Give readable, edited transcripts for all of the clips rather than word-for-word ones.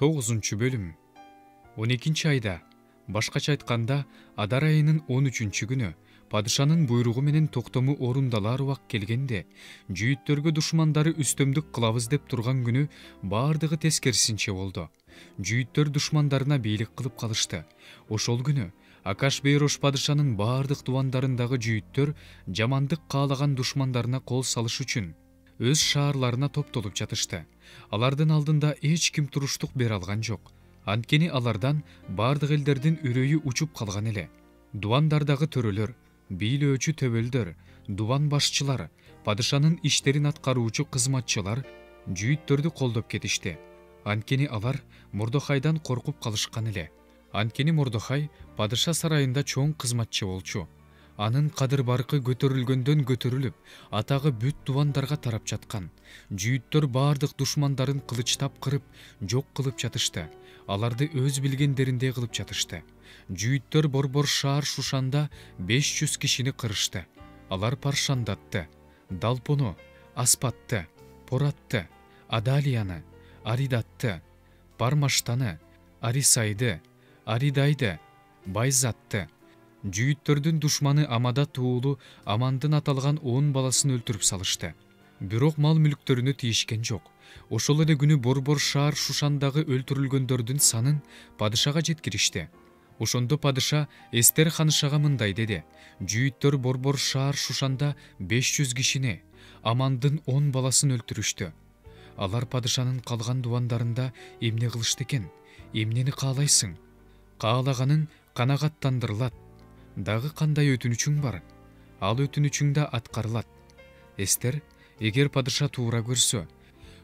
9 бөлүм. 12 айда, башкача айтканда, Адар айынын 13 күнү падышанын буйругу менен токтому орундалар убак келгенде, жүйүттөргө душмандары үстөмдүк кылабыз деп турган күнү баардыгы тескерисинче болду. Жүйүттөр душмандарына бийлик кылып калышты. Ошол күнү Акашбейрош падышанын баардык тубандарындагы жүйүттөр жамандык каалаган душмандарына кол салыш үчүн өз шаарларына топтолуп жатышты. Алардын алдында эч ким туруштук бере алган жок. Анткени алардан бардык элдердин үрөйү учуп калган эле. Дубандардагы төрөлөр, бийлөөчү төбөлдөр, дубан башчылар, падышанын иштерин аткаруучу кызматчылар жүйүттөрдү колдоп кетишти. Анткени алар Мордохайдан коркуп калышкан эле. Анткени Мордохай падыша сарайында чоң кызматчы болчу. Анын кадыр баркы көтөрүлгөндөн көтөрүлүп, атагы бүт дубандарга тарап жаткан. Жүйүттөр баардык душмандарын кылычтап кырып, жок кылып жатышты. Аларды өз билгендериндей кылып жатышты. Жүйүттөр борбор шаар Шушанда 500 кишини кырышты. Алар Паршандатты, Далпону, Аспатты, Поратты, Адалияны, Аридатты, Пармаштаны, Арисайды, Аридайды, Байзатты. Жүйүттөрдүн душманы Амадат уулу Амандын аталган 10 баласын өлтүрүп салышты. Бирок мал мүлктөрүнө тийишкен жок. Ошол эле күнү борбор шаар Шушандагы өлтүрүлгөндөрдүн санын падышага жеткиришти. Ошондо падыша Эстер ханышага мындай деди: жүйүттөр борбор шаар Шушанда 500 кишини, Амандын 10 баласын өлтүрүштү. Алар падышанын калган дубандарында эмне кылышты экен? Эмнени каалайсың? Каалаганын канагаттандырылат. Дагы кандай өтүнүчүң бар? Ал өтүнүчүң да аткарылат. Эстер, эгер падыша туура көрсө,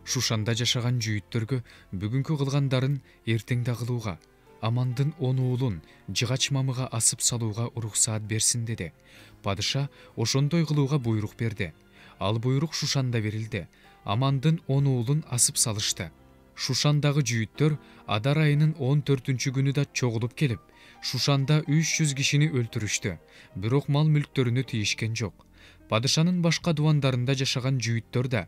Шушанда жашаган жүйүттөргө бүгүнкү кылгандарын эртең да кылууга, Амандын 10 уулун жыгач мамыга асып салууга уруксаат берсин деди. Падыша ошондой кылууга буйрук берди. Ал буйрук Шушанда берилди. Амандын 10 уулун асып салышты. Шушандагы жүйүттөр Адар айынын 14 күнү да чогулуп келип, Шушанда 300 кишини өлтүрүштү. Бирок мал мүлктөрүнө тийишкен жок. Падышанын башка дубандарында жашаган жүйүттөр да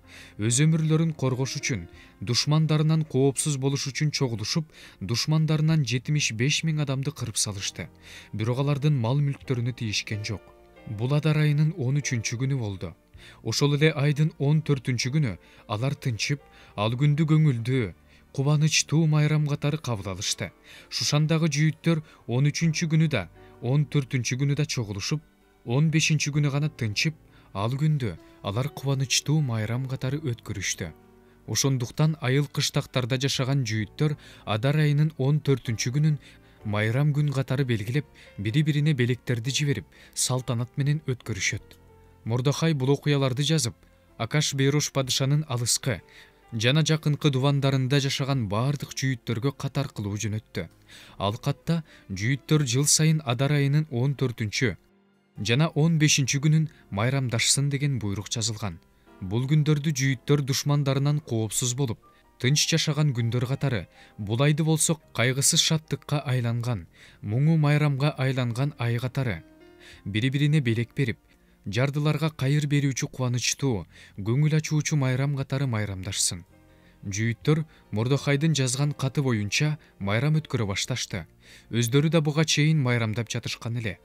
өз өмүрлөрүн коргош үчүн, душмандарынан коопсуз болуш үчүн чогулушуп, душмандарынан 75 000 адамды кырып салышты. Бирок алардын мал мүлктөрүнө тийишкен жок. Бул Адар айынын 13 күнү болду. Ошол эле айдын 14 күнү алар тынчып, ал күндү көңүлдүү, кубанычтуу майрам катары кабыл алышты. Шушандагы жүйүттөр 13 күнү да, 14 күнү да чогулушуп, 15 күнү гана тынчып, ал күндү алар кубанычтуу майрам катары өткөрүштү. Ошондуктан айыл кыштактарда жашаган жүйүттөр Адар айынын 14 күнүн майрам күн катары белгилеп, бири-бирине белектерди жиберип, салтанат менен өткөрүшөт. Мордохай бул окуяларды жазып, Акашбейрош падышанын алыскы жана жакынкы дубандарында жашаган баардык жүйүттөргө кат аркылуу жөнөттү. Ал катта жүйүттөр жыл сайын Адар айынын 14 жана 15 күнүн майрамдашсын деген буйрук жазылган. Бул күндөрдү жүйүттөр душмандарынан коопсуз болуп, тынч жашаган күндөр катары, бул айды болсо кайгысыз шаттыкка айланган, муңу майрамга айланган ай катары бири-бирине белек берип, жардыларга кайыр берүүчү кубанычтуу, көңүл ачуучу майрам катары майрамдашсын. Жүйүттөр Мордохайдын жазган каты боюнча майрам өткөрө башташты. Өздөрү да буга чейин майрамдап жатышкан эле.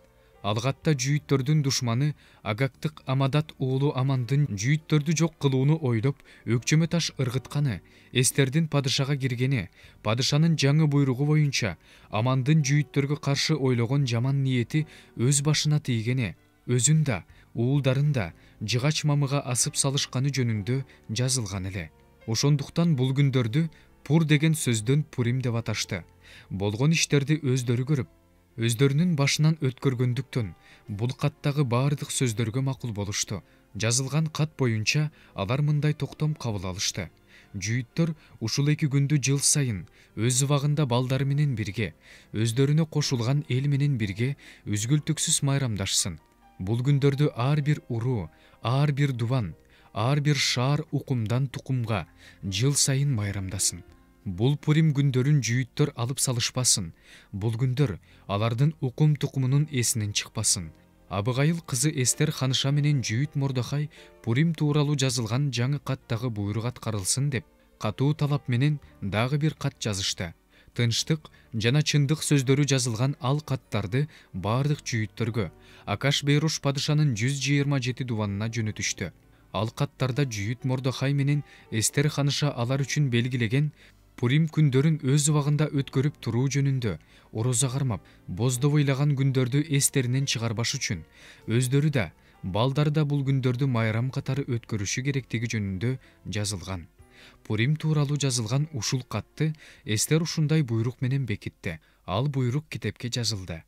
Ал катта жүйүттөрдүн душманы Агактык Амадат уулу Амандын жүйүттөрдү жок кылууну ойлоп, өкчөмө таш ыргытканы, Эстердин падышага киргени, падышанын жаңы буйругу боюнча Амандын жүйүттөргө каршы ойлогон жаман ниети өз башына тийгени, өзүн да, уулдарын да жыгач мамыга асып салышканы жөнүндө жазылган эле. Ошондуктан бул күндөрдү Пур деген сөздөн Пурим деп аташты. Болгон иштерди өздөрү көрүп, өздөрүнүн башынан өткөргөндүктөн бул каттагы баардык сөздөргө макул болушту. Жазылган кат боюнча алар мындай токтом кабыл алышты. Жүйүттөр ушул 2 күндү жыл сайын өз убагында балдары менен бирге, өздөрүнө кошулган эл менен бирге үзгүлтүксүз майрамдашсын. Бул күндөрдү ар бир уруу, ар бир дубан, ар бир шаар укумдан тукумга жыл сайын майрамдасын. Бул Пурим күндөрүн жүйүттөр алып салышпасын. Бул күндөр алардын укум тукумунун эсинен чыкпасын. Абыгайыл кызы Эстер ханыша менен жүйүт Мордохай Пурим тууралуу жазылган жаңы каттагы буйрук аткарылсын деп катуу талап менен дагы бир кат жазышты. Тынчтык жана чындык сөздөрү жазылган ал каттарды бардык жүйүттөргө Акашбейруш падышанын 127 дубанына жөнөтүштү. Ал каттарда жүйүт Мордохай менен Эстер ханыша алар үчүн белгилеген Пурим күндөрүн өз убагында өткөрүп туруу жөнүндө, орозо кармап, боздоп ыйлаган күндөрдү эстеринен чыгарбаш үчүн, өздөрү да, балдары да бул күндөрдү майрам катары өткөрүшү керектиги жөнүндө жазылган. Пурим тууралуу жазылган ушул катты Эстер ушундай буйрук менен бекитти. Ал буйрук китепке жазылды.